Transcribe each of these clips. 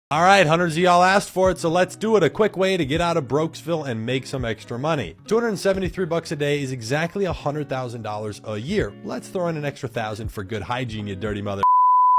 All right, hunters, y'all asked for it, so let's do it. A quick way to get out of Brokesville and make some extra money. $273 a day is exactly $100,000 a year. Let's throw in an extra 1,000 for good hygiene, you dirty mother.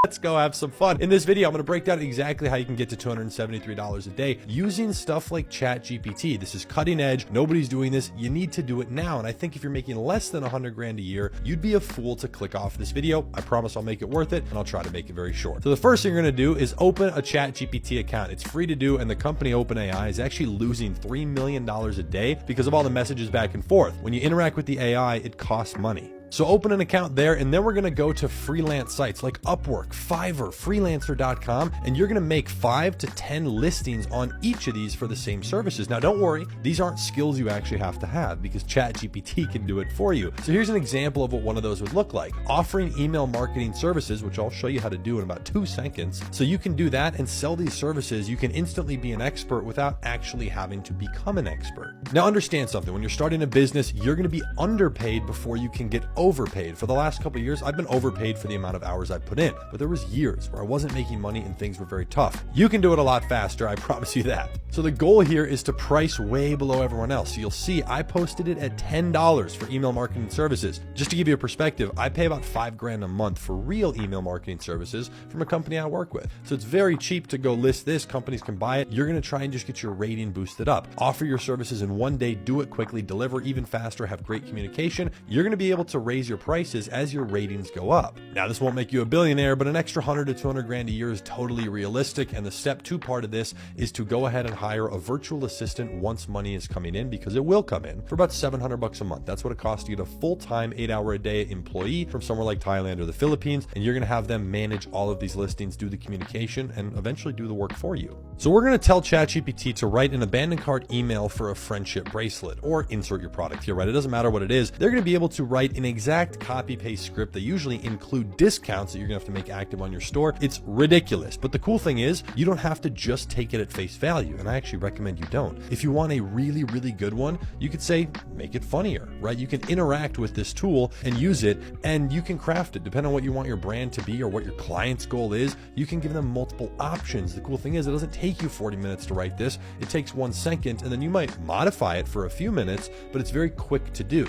Let's go have some fun. In this video, I'm going to break down exactly how you can get to $273 a day using stuff like ChatGPT. This is cutting edge. Nobody's doing this. You need to do it now. And I think if you're making less than 100 grand a year, you'd be a fool to click off this video. I promise I'll make it worth it, and I'll try to make it very short. So the first thing you're going to do is open a ChatGPT account. It's free to do, and the company OpenAI is actually losing $3 million a day because of all the messages back and forth. When you interact with the AI, it costs money. So open an account there, and then we're going to go to freelance sites like Upwork, Fiverr, Freelancer.com, and you're going to make 5 to 10 listings on each of these for the same services. Now, don't worry, these aren't skills you actually have to have because ChatGPT can do it for you. So here's an example of what one of those would look like. Offering email marketing services, which I'll show you how to do in about 2 seconds. So you can do that and sell these services. You can instantly be an expert without actually having to become an expert. Now, understand something. When you're starting a business, you're going to be underpaid before you can get overpaid. For the last couple of years, I've been overpaid for the amount of hours I put in, but there was years where I wasn't making money and things were very tough. You can do it a lot faster, I promise you that. So the goal here is to price way below everyone else. So you'll see I posted it at $10 for email marketing services. Just to give you a perspective, I pay about $5 grand a month for real email marketing services from a company I work with. So it's very cheap to go list this. Companies can buy it. You're going to try and just get your rating boosted up. Offer your services in one day, do it quickly, deliver even faster, have great communication. You're going to be able to raise your prices as your ratings go up. Now, this won't make you a billionaire, but an extra 100 to 200 grand a year is totally realistic. And the step 2 part of this is to go ahead and hire a virtual assistant once money is coming in, because it will come in, for about $700 a month. That's what it costs to get a full-time 8-hour-a-day employee from somewhere like Thailand or the Philippines. And you're going to have them manage all of these listings, do the communication, and eventually do the work for you. So we're going to tell ChatGPT to write an abandoned cart email for a friendship bracelet, or insert your product here, right? It doesn't matter what it is. They're going to be able to write an exact copy-paste script. They usually include discounts that you're gonna have to make active on your store. It's ridiculous. But the cool thing is you don't have to just take it at face value. And I actually recommend you don't. If you want a really, really good one, you could say, make it funnier, right? You can interact with this tool and use it, and you can craft it depending on what you want your brand to be or what your client's goal is. You can give them multiple options. The cool thing is it doesn't take you 40 minutes to write this. It takes 1 second, and then you might modify it for a few minutes, but it's very quick to do.